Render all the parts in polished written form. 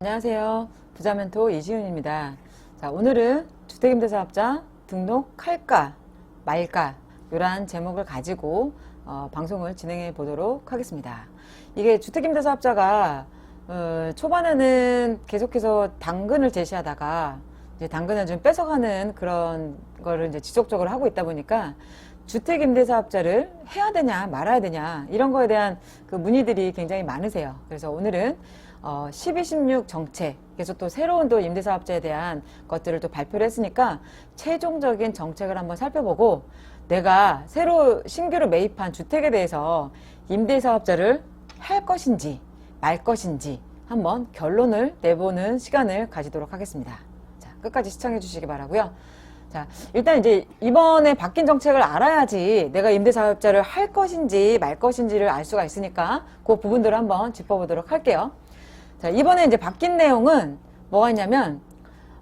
안녕하세요. 부자멘토 이지윤입니다. 자, 오늘은 주택임대사업자 등록할까 말까 이런 제목을 가지고 방송을 진행해 보도록 하겠습니다. 이게 주택임대사업자가 초반에는 계속해서 당근을 제시하다가 이제 당근을 좀 뺏어가는 그런 거를 이제 지속적으로 하고 있다 보니까 주택임대사업자를 해야 되냐 말아야 되냐 이런 거에 대한 그 문의들이 굉장히 많으세요. 그래서 오늘은 1216 정책, 그래서 또 새로운 또 임대사업자에 대한 것들을 또 발표를 했으니까 최종적인 정책을 한번 살펴보고 내가 새로 신규로 매입한 주택에 대해서 임대사업자를 할 것인지 말 것인지 한번 결론을 내보는 시간을 가지도록 하겠습니다. 자, 끝까지 시청해 주시기 바라고요. 자, 일단 이제 이번에 바뀐 정책을 알아야지 내가 임대사업자를 할 것인지 말 것인지를 알 수가 있으니까 그 부분들을 한번 짚어보도록 할게요. 자, 이번에 이제 바뀐 내용은 뭐가 있냐면,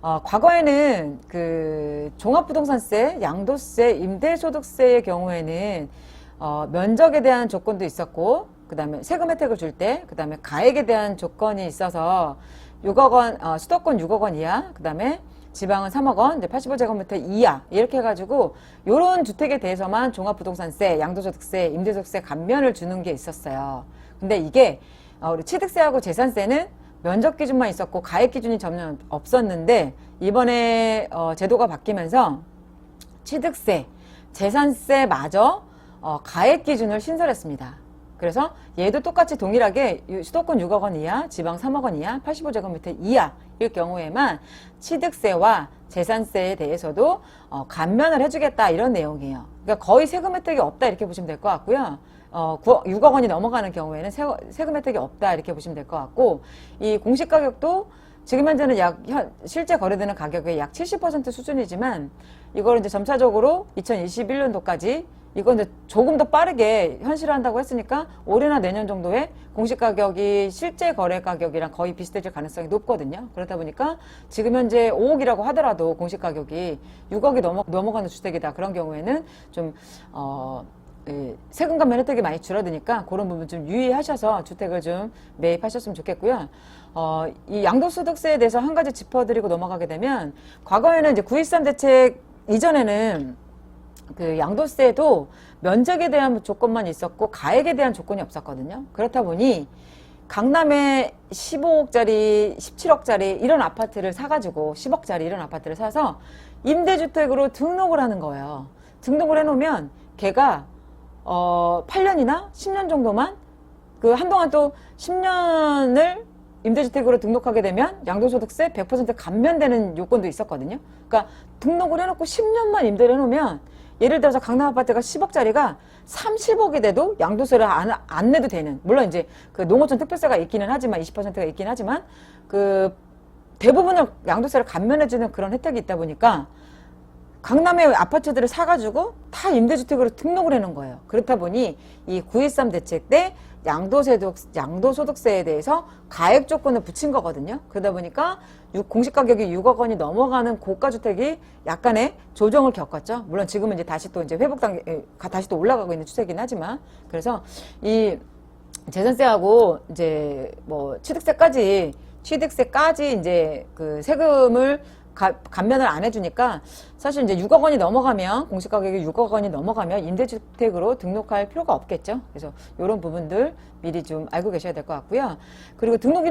과거에는 그 종합부동산세, 양도세, 임대소득세의 경우에는, 면적에 대한 조건도 있었고, 그 다음에 세금 혜택을 줄 때, 그 다음에 가액에 대한 조건이 있어서 6억 원, 수도권 6억 원 이하, 그 다음에 지방은 3억 원, 이제 85제곱미터 이하, 이렇게 해가지고, 요런 주택에 대해서만 종합부동산세, 양도소득세, 임대소득세 감면을 주는 게 있었어요. 근데 이게 우리 취득세하고 재산세는 면적 기준만 있었고 가액 기준이 전혀 없었는데 이번에 제도가 바뀌면서 취득세, 재산세마저 가액 기준을 신설했습니다. 그래서 얘도 똑같이 동일하게 수도권 6억 원 이하, 지방 3억 원 이하, 85제곱미터 이하일 경우에만 취득세와 재산세에 대해서도 감면을 해주겠다 이런 내용이에요. 그러니까 거의 세금 혜택이 없다 이렇게 보시면 될 것 같고요. 6억 원이 넘어가는 경우에는 세금 혜택이 없다 이렇게 보시면 될 것 같고 이 공시가격도 지금 현재는 실제 거래되는 가격의 약 70% 수준이지만 이걸 이제 점차적으로 2021년도까지 이건 이제 조금 더 빠르게 현실화한다고 했으니까 올해나 내년 정도에 공시가격이 실제 거래 가격이랑 거의 비슷해질 가능성이 높거든요. 그렇다 보니까 지금 현재 5억이라고 하더라도 공시가격이 6억이 넘어가는 주택이다. 그런 경우에는 좀 세금 감면 혜택이 많이 줄어드니까 그런 부분 좀 유의하셔서 주택을 좀 매입하셨으면 좋겠고요. 이 양도소득세에 대해서 한 가지 짚어드리고 넘어가게 되면 과거에는 이제 9.13 대책 이전에는 그 양도세도 면적에 대한 조건만 있었고 가액에 대한 조건이 없었거든요. 그렇다 보니 강남에 15억짜리, 17억짜리 이런 아파트를 사가지고 10억짜리 이런 아파트를 사서 임대주택으로 등록을 하는 거예요. 등록을 해놓으면 걔가 8년이나 10년 정도만 그 한동안 또 10년을 임대주택으로 등록하게 되면 양도소득세 100% 감면되는 요건도 있었거든요. 그러니까 등록을 해놓고 10년만 임대를 해놓으면 예를 들어서 강남 아파트가 10억짜리가 30억이 돼도 양도세를 안 내도 되는, 물론 이제 그 농어촌 특별세가 있기는 하지만 20%가 있긴 하지만 그 대부분을 양도세를 감면해주는 그런 혜택이 있다 보니까 강남의 아파트들을 사가지고 다 임대주택으로 등록을 해놓은 거예요. 그렇다 보니 이 9.13 대책 때 양도소득세에 대해서 가액 조건을 붙인 거거든요. 그러다 보니까 공시가격이 6억 원이 넘어가는 고가주택이 약간의 조정을 겪었죠. 물론 지금은 이제 다시 또 이제 회복 단계, 다시 또 올라가고 있는 추세이긴 하지만, 그래서 이 재산세하고 이제 뭐 취득세까지 이제 그 세금을 감면을 안 해주니까 사실 이제 6억 원이 넘어가면 공시가격이 6억 원이 넘어가면 임대주택으로 등록할 필요가 없겠죠. 그래서 이런 부분들 미리 좀 알고 계셔야 될 것 같고요. 그리고 등록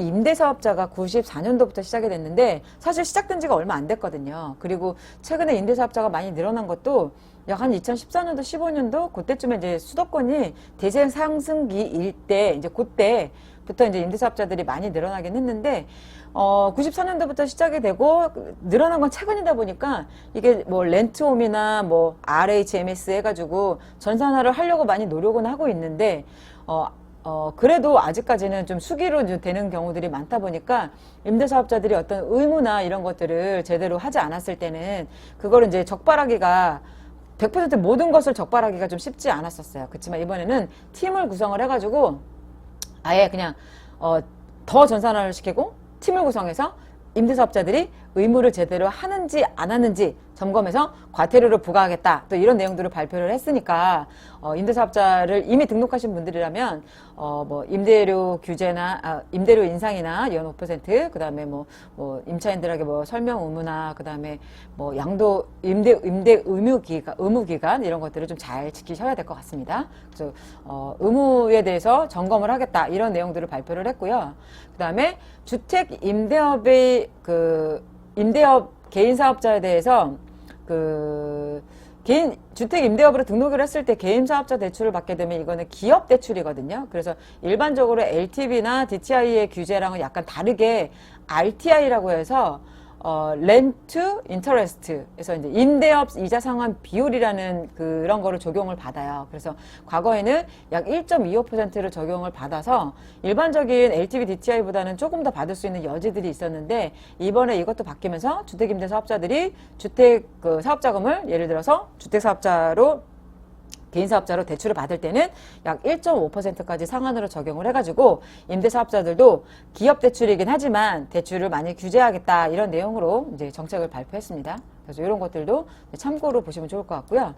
임대사업자가 94년도부터 시작이 됐는데 사실 시작된 지가 얼마 안 됐거든요. 그리고 최근에 임대사업자가 많이 늘어난 것도 약 한 2014년도, 15년도 그때쯤에 이제 수도권이 대세 상승기일 때 이제 그때부터 이제 임대사업자들이 많이 늘어나긴 했는데 94년도부터 시작이 되고 늘어난 건 최근이다 보니까 이게 뭐 렌트홈이나 뭐 RHMS 해가지고 전산화를 하려고 많이 노력은 하고 있는데 그래도 아직까지는 좀 수기로 되는 경우들이 많다 보니까 임대사업자들이 어떤 의무나 이런 것들을 제대로 하지 않았을 때는 그거를 이제 적발하기가 100% 모든 것을 적발하기가 좀 쉽지 않았었어요. 그렇지만 이번에는 팀을 구성을 해가지고 아예 그냥 더 전산화를 시키고 팀을 구성해서 임대사업자들이 의무를 제대로 하는지 안 하는지 점검해서 과태료를 부과하겠다. 또 이런 내용들을 발표를 했으니까 임대사업자를 이미 등록하신 분들이라면 뭐 임대료 규제나 임대료 인상이나 연 5%, 그다음에 뭐 임차인들에게 뭐 설명 의무나 그다음에 뭐 양도 임대 의무 기간 이런 것들을 좀 잘 지키셔야 될 것 같습니다. 그래서 의무에 대해서 점검을 하겠다 이런 내용들을 발표를 했고요. 그다음에 주택 임대업의 임대업 개인 사업자에 대해서 개인 주택 임대업으로 등록을 했을 때 개인 사업자 대출을 받게 되면 이거는 기업 대출이거든요. 그래서 일반적으로 LTV나 DTI의 규제랑은 약간 다르게 RTI라고 해서 렌트 인터레스트에서 이제 임대업 이자 상환 비율이라는 그런 거를 적용을 받아요. 그래서 과거에는 약 1.25%를 적용을 받아서 일반적인 LTV DTI보다는 조금 더 받을 수 있는 여지들이 있었는데 이번에 이것도 바뀌면서 주택임대 사업자들이 주택 사업자금을 예를 들어서 주택사업자로 개인 사업자로 대출을 받을 때는 약 1.5%까지 상한으로 적용을 해가지고 임대사업자들도 기업 대출이긴 하지만 대출을 많이 규제하겠다 이런 내용으로 이제 정책을 발표했습니다. 그래서 이런 것들도 참고로 보시면 좋을 것 같고요.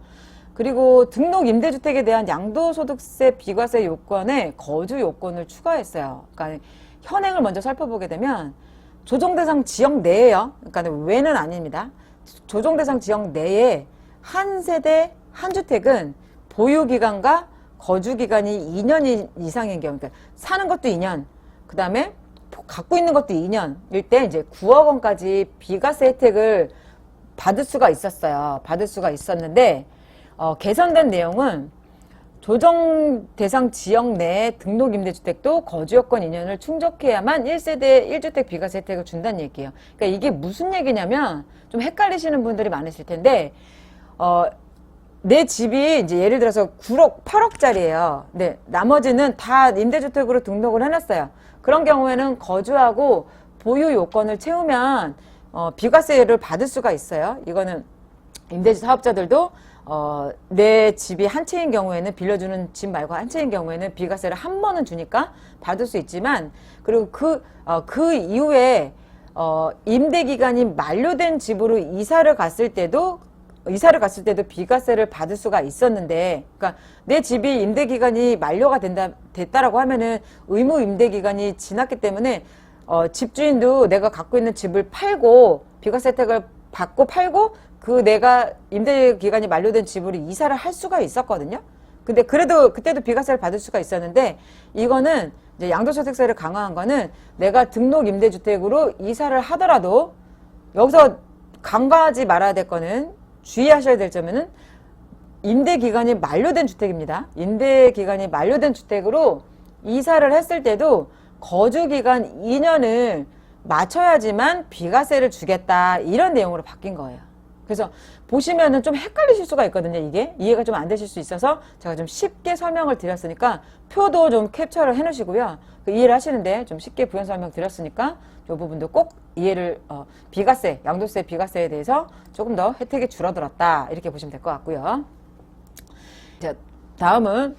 그리고 등록 임대주택에 대한 양도소득세 비과세 요건에 거주 요건을 추가했어요. 그러니까 현행을 먼저 살펴보게 되면 조정대상 지역 내에요. 그러니까 외는 아닙니다. 조정대상 지역 내에 한 세대 한 주택은 보유기간과 거주기간이 2년 이상인 경우, 그러니까 사는 것도 2년, 그 다음에 갖고 있는 것도 2년일 때 이제 9억 원까지 비과세 혜택을 받을 수가 있었어요. 받을 수가 있었는데, 개선된 내용은 조정 대상 지역 내에 등록 임대주택도 거주요건 2년을 충족해야만 1세대 1주택 비과세 혜택을 준다는 얘기예요. 그러니까 이게 무슨 얘기냐면, 좀 헷갈리시는 분들이 많으실 텐데, 내 집이 이제 예를 들어서 9억, 8억짜리예요. 네, 나머지는 다 임대주택으로 등록을 해놨어요. 그런 경우에는 거주하고 보유 요건을 채우면 비과세를 받을 수가 있어요. 이거는 임대주 사업자들도 내 집이 한 채인 경우에는 빌려주는 집 말고 한 채인 경우에는 비과세를 한 번은 주니까 받을 수 있지만 그리고 그 이후에 임대 기간이 만료된 집으로 이사를 갔을 때도 비과세를 받을 수가 있었는데, 그러니까 내 집이 임대 기간이 만료가 됐다라고 하면은 의무 임대 기간이 지났기 때문에 집주인도 내가 갖고 있는 집을 팔고 비과세 혜택을 받고 팔고 내가 임대 기간이 만료된 집으로 이사를 할 수가 있었거든요. 근데 그래도 그때도 비과세를 받을 수가 있었는데 이거는 이제 양도소득세를 강화한 거는 내가 등록 임대주택으로 이사를 하더라도 여기서 간과하지 말아야 될 거는 주의하셔야 될 점은 임대기간이 만료된 주택입니다. 임대기간이 만료된 주택으로 이사를 했을 때도 거주기간 2년을 맞춰야지만 비과세를 주겠다 이런 내용으로 바뀐 거예요. 그래서 보시면은 좀 헷갈리실 수가 있거든요. 이게 이해가 좀 안 되실 수 있어서 제가 좀 쉽게 설명을 드렸으니까 표도 좀 캡처를 해 놓으시고요. 이해를 하시는데 좀 쉽게 부연 설명 드렸으니까 이 부분도 꼭 이해를 비과세, 양도세 비과세에 대해서 조금 더 혜택이 줄어들었다 이렇게 보시면 될 것 같고요. 자, 다음은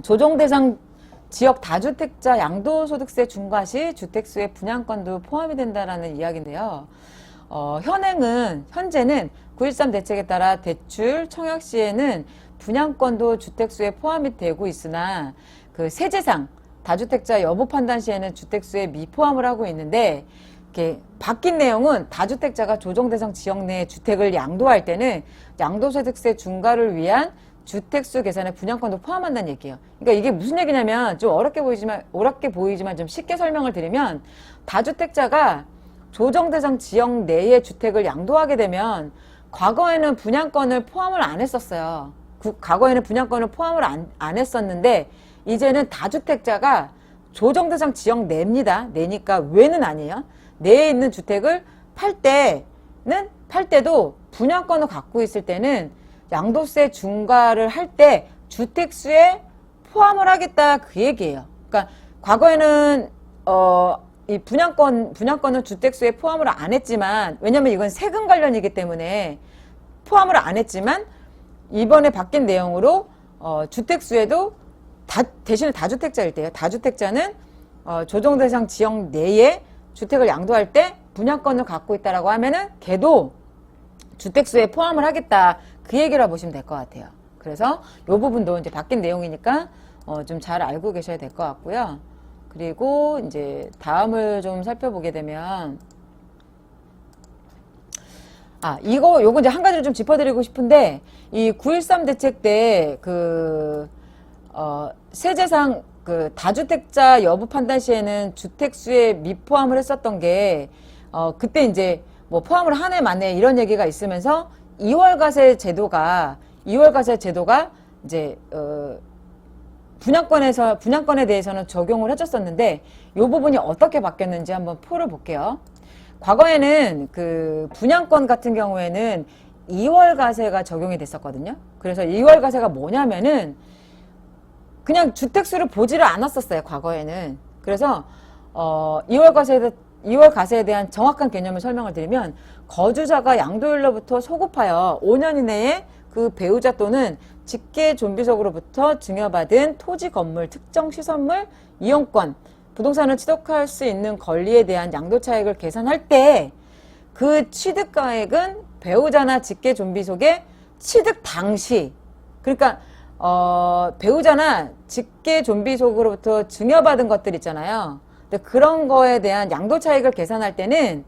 조정대상 지역 다주택자 양도소득세 중과 시 주택수의 분양권도 포함이 된다라는 이야기인데요. 현재는 9.13 대책에 따라 대출 청약 시에는 분양권도 주택수에 포함이 되고 있으나 그 세제상 다주택자 여부 판단 시에는 주택수에 미포함을 하고 있는데 이렇게 바뀐 내용은 다주택자가 조정대상 지역 내에 주택을 양도할 때는 양도소득세 중과를 위한 주택수 계산에 분양권도 포함한다는 얘기예요. 그러니까 이게 무슨 얘기냐면 좀 어렵게 보이지만 좀 쉽게 설명을 드리면 다주택자가 조정대상 지역 내의 주택을 양도하게 되면 과거에는 분양권을 포함을 안 했었어요. 과거에는 분양권을 포함을 안 했었는데 이제는 다주택자가 조정대상 지역 내입니다. 내니까 외는 아니에요. 내에 있는 주택을 팔 때도 분양권을 갖고 있을 때는 양도세 중과를 할 때 주택수에 포함을 하겠다 그 얘기예요. 그러니까 과거에는 이 분양권은 주택수에 포함을 안 했지만 왜냐면 이건 세금 관련이기 때문에 포함을 안 했지만 이번에 바뀐 내용으로 주택수에도 대신에 다주택자일 때요. 다주택자는 조정대상 지역 내에 주택을 양도할 때 분양권을 갖고 있다라고 하면은 걔도 주택수에 포함을 하겠다. 그 얘기라 보시면 될 것 같아요. 그래서 이 부분도 이제 바뀐 내용이니까 좀 잘 알고 계셔야 될 것 같고요. 그리고 이제 다음을 좀 살펴보게 되면 요거 이제 한 가지를 좀 짚어드리고 싶은데, 이 9.13 대책 때 세제상 다주택자 여부 판단 시에는 주택수에 미포함을 했었던 게, 그때 이제 뭐 포함을 하네 마네 이런 얘기가 있으면서 2월 가세 제도가 이제, 분양권에 대해서는 적용을 해줬었는데, 이 부분이 어떻게 바뀌었는지 한번 표를 볼게요. 과거에는 그 분양권 같은 경우에는 2월 가세가 적용이 됐었거든요. 그래서 2월 가세가 뭐냐면은 그냥 주택수를 보지를 않았었어요, 과거에는. 그래서 2월 가세에 대한 정확한 개념을 설명을 드리면, 거주자가 양도일로부터 소급하여 5년 이내에 그 배우자 또는 직계 존비속으로부터 증여받은 토지, 건물, 특정 시설물, 이용권, 부동산을 취득할 수 있는 권리에 대한 양도차익을 계산할 때 그 취득가액은 배우자나 직계 존비속의 취득 당시, 그러니까 배우자나 직계 존비속으로부터 증여받은 것들 있잖아요. 근데 그런 거에 대한 양도차익을 계산할 때는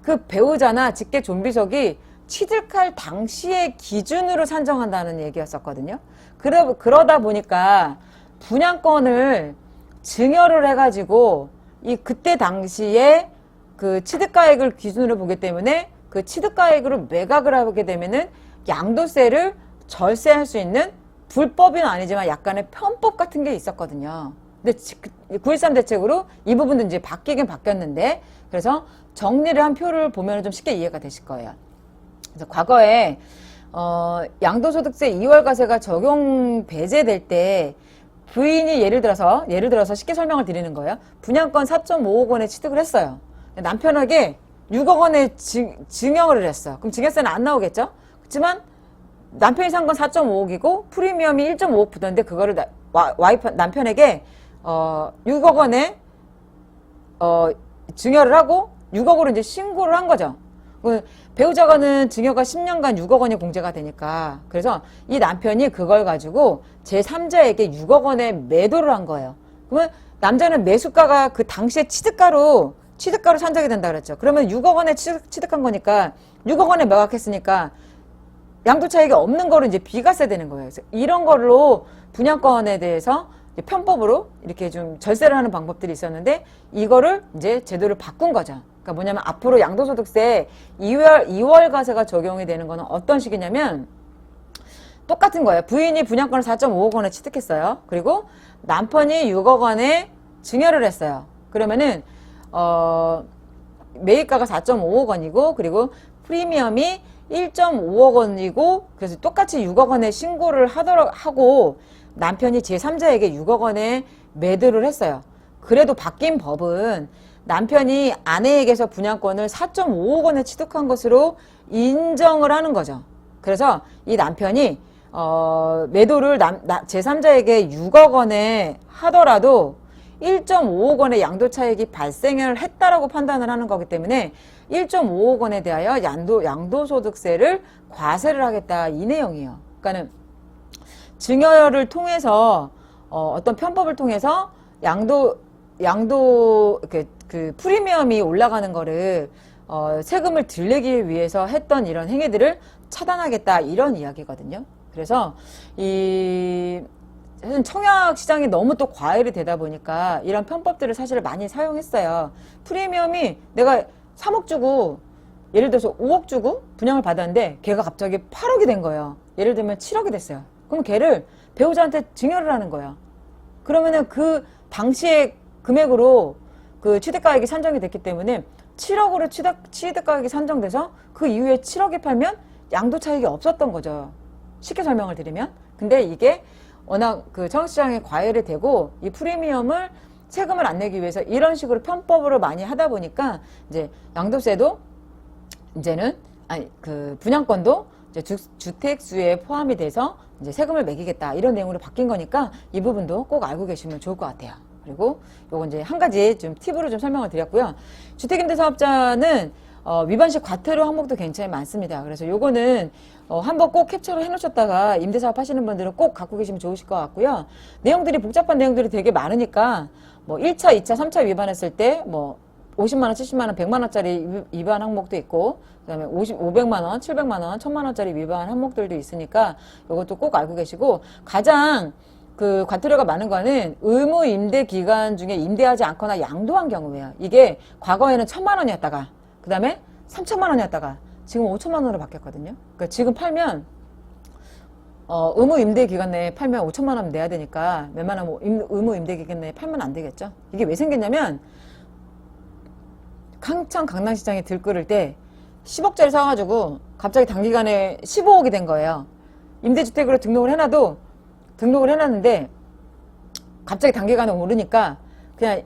그 배우자나 직계 존비속이 취득할 당시의 기준으로 산정한다는 얘기였었거든요. 그러다 보니까 분양권을 증여를 해가지고 그때 당시에 그 취득가액을 기준으로 보기 때문에 그 취득가액으로 매각을 하게 되면은 양도세를 절세할 수 있는, 불법은 아니지만 약간의 편법 같은 게 있었거든요. 근데 9.13 대책으로 이 부분도 이제 바뀌긴 바뀌었는데, 그래서 정리를 한 표를 보면 좀 쉽게 이해가 되실 거예요. 그래서 과거에 양도소득세 2월 가세가 적용 배제될 때 부인이 예를 들어서 쉽게 설명을 드리는 거예요. 분양권 4.5억 원에 취득을 했어요. 남편에게 6억 원에 증여를 했어. 그럼 증여세는 안 나오겠죠? 그렇지만 남편이 산 건 4.5억이고 프리미엄이 1.5억 붙었는데 그거를 남편에게 6억 원에 증여를 하고 6억으로 이제 신고를 한 거죠. 배우자가는 증여가 10년간 6억 원이 공제가 되니까, 그래서 이 남편이 그걸 가지고 제3자에게 6억 원에 매도를 한 거예요. 그러면 남자는 매수가가 그 당시에 취득가로 산정이 된다 그랬죠. 그러면 6억 원에 취득한 거니까 6억 원에 매각했으니까 양도차익이 없는 거로 이제 비과세 되는 거예요. 그래서 이런 걸로 분양권에 대해서 편법으로 이렇게 좀 절세를 하는 방법들이 있었는데, 이거를 이제 제도를 바꾼 거죠. 그러니까 뭐냐면 앞으로 양도소득세 2월 가세가 적용이 되는 거는 어떤 식이냐면 똑같은 거예요. 부인이 분양권을 4.5억 원에 취득했어요. 그리고 남편이 6억 원에 증여를 했어요. 그러면은 매입가가 4.5억 원이고 그리고 프리미엄이 1.5억 원이고, 그래서 똑같이 6억 원에 신고를 하고 남편이 제3자에게 6억 원에 매도를 했어요. 그래도 바뀐 법은 남편이 아내에게서 분양권을 4.5억 원에 취득한 것으로 인정을 하는 거죠. 그래서 이 남편이 매도를 제3자에게 6억 원에 하더라도 1.5억 원의 양도차익이 발생을 했다라고 판단을 하는 거기 때문에 1.5억 원에 대하여 양도소득세를 과세를 하겠다, 이 내용이에요. 그러니까는 증여를 통해서 어떤 편법을 통해서 그 프리미엄이 올라가는 거를 세금을 덜 내기 위해서 했던 이런 행위들을 차단하겠다, 이런 이야기거든요. 그래서 사실 청약 시장이 너무 또 과열이 되다 보니까 이런 편법들을 사실 많이 사용했어요. 프리미엄이 내가 3억 주고 예를 들어서 5억 주고 분양을 받았는데 걔가 갑자기 8억이 된 거예요. 예를 들면 7억이 됐어요. 그럼 걔를 배우자한테 증여를 하는 거예요. 그러면은 그 당시의 금액으로 그 취득가액이 산정이 됐기 때문에 7억으로 취득가액이 산정돼서 그 이후에 7억에 팔면 양도차익이 없었던 거죠. 쉽게 설명을 드리면. 근데 이게 워낙 그 청약시장에 과열이 되고 이 프리미엄을 세금을 안 내기 위해서 이런 식으로 편법으로 많이 하다 보니까 이제 양도세도 이제는 그 분양권도 이제 주택수에 포함이 돼서 이제 세금을 매기겠다, 이런 내용으로 바뀐 거니까 이 부분도 꼭 알고 계시면 좋을 것 같아요. 그리고 요거 이제 한 가지 좀 팁으로 좀 설명을 드렸고요. 주택임대사업자는 위반시 과태료 항목도 굉장히 많습니다. 그래서 요거는 한번 꼭 캡처를 해놓으셨다가 임대사업 하시는 분들은 꼭 갖고 계시면 좋으실 것 같고요. 내용들이 복잡한 내용들이 되게 많으니까 뭐 1차, 2차, 3차 위반했을 때 뭐 50만원, 70만원, 100만원짜리 위반 항목도 있고 그 다음에 500만원, 700만원, 1000만원짜리 위반 항목들도 있으니까 이것도 꼭 알고 계시고 가장 그 과태료가 많은 거는 의무 임대 기간 중에 임대하지 않거나 양도한 경우예요. 이게 과거에는 1000만원이었다가 그 다음에 3천만원이었다가 지금 5천만원으로 바뀌었거든요. 그러니까 지금 팔면 의무 임대 기간 내에 팔면 5천만원 내야 되니까 웬만하면 의무 임대 기간 내에 팔면 안 되겠죠. 이게 왜 생겼냐면 한창 강남시장에 들끓을 때 10억짜리 사가지고 갑자기 단기간에 15억이 된 거예요. 임대주택으로 등록을 해놔도 등록을 해놨는데 갑자기 단기간에 오르니까 그냥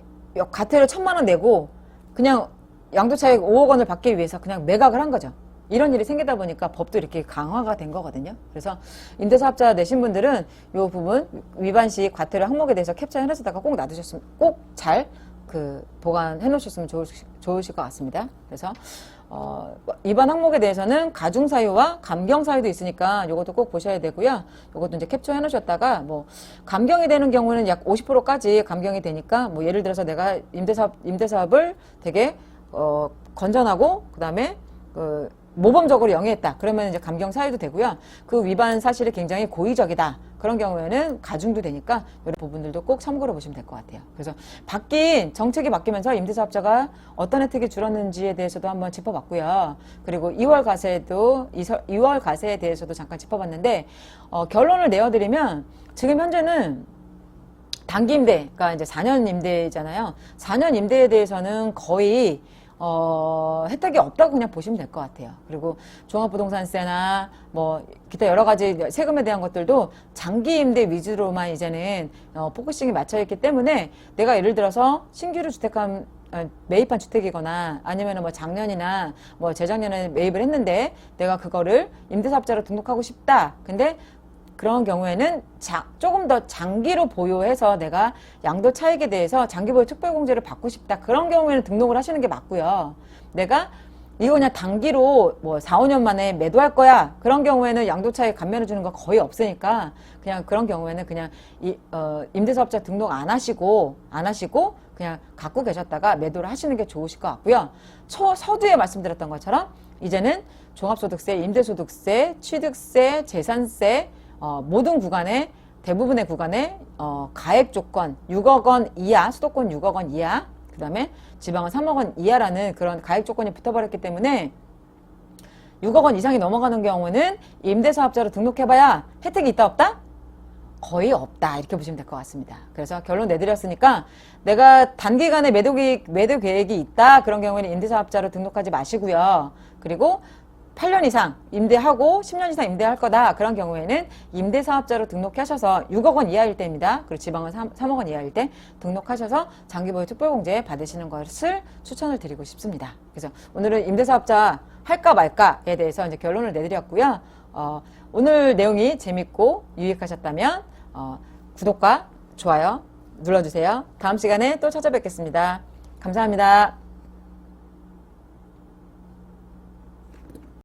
과태료 1000만원 내고 그냥 양도차익 5억 원을 받기 위해서 그냥 매각을 한 거죠. 이런 일이 생기다 보니까 법도 이렇게 강화가 된 거거든요. 그래서 임대사업자 내신 분들은 이 부분 위반 시 과태료 항목에 대해서 캡처 해놓으시다가 꼭 놔두셨으면 꼭 잘 보관해 놓으셨으면 좋으실 것 같습니다. 그래서 위반 항목에 대해서는 가중사유와 감경사유도 있으니까 이것도 꼭 보셔야 되고요. 이것도 이제 캡처해 놓으셨다가 뭐 감경이 되는 경우는 약 50%까지 감경이 되니까 뭐 예를 들어서 내가 임대사업을 되게 건전하고 그 다음에 모범적으로 영위했다. 그러면 이제 감경 사유도 되고요. 그 위반 사실이 굉장히 고의적이다. 그런 경우에는 가중도 되니까 이런 부분들도 꼭 참고로 보시면 될 것 같아요. 그래서 정책이 바뀌면서 임대사업자가 어떤 혜택이 줄었는지에 대해서도 한번 짚어봤고요. 그리고 2월 과세에 대해서도 잠깐 짚어봤는데 결론을 내어드리면 지금 현재는 단기 임대, 그러니까 이제 4년 임대잖아요. 4년 임대에 대해서는 거의 혜택이 없다고 그냥 보시면 될 것 같아요. 그리고 종합부동산세나 뭐 기타 여러 가지 세금에 대한 것들도 장기 임대 위주로만 이제는 포커싱이 맞춰 있기 때문에 내가 예를 들어서 신규로 매입한 주택이거나 아니면 뭐 작년이나 뭐 재작년에 매입을 했는데 내가 그거를 임대사업자로 등록하고 싶다. 근데 그런 경우에는 조금 더 장기로 보유해서 내가 양도 차익에 대해서 장기 보유 특별공제를 받고 싶다. 그런 경우에는 등록을 하시는 게 맞고요. 내가 이거 그냥 단기로 뭐 4, 5년 만에 매도할 거야. 그런 경우에는 양도 차익 감면해 주는 거 거의 없으니까 그냥 그런 경우에는 그냥 임대사업자 등록 안 하시고 그냥 갖고 계셨다가 매도를 하시는 게 좋으실 것 같고요. 서두에 말씀드렸던 것처럼 이제는 종합소득세, 임대소득세, 취득세, 재산세 모든 구간에 대부분의 구간에 가액 조건 6억 원 이하, 수도권 6억 원 이하, 그 다음에 지방은 3억 원 이하라는 그런 가액 조건이 붙어버렸기 때문에 6억 원 이상이 넘어가는 경우는 임대사업자로 등록해봐야 혜택이 있다 없다? 거의 없다 이렇게 보시면 될 것 같습니다. 그래서 결론 내드렸으니까 내가 단기간에 매도 계획이 있다 그런 경우에는 임대사업자로 등록하지 마시고요. 그리고 8년 이상 임대하고 10년 이상 임대할 거다. 그런 경우에는 임대사업자로 등록하셔서 6억 원 이하일 때입니다. 그리고 지방은 3억 원 이하일 때 등록하셔서 장기보유 특별공제 받으시는 것을 추천을 드리고 싶습니다. 그래서 오늘은 임대사업자 할까 말까에 대해서 이제 결론을 내드렸고요. 오늘 내용이 재밌고 유익하셨다면 구독과 좋아요 눌러주세요. 다음 시간에 또 찾아뵙겠습니다. 감사합니다.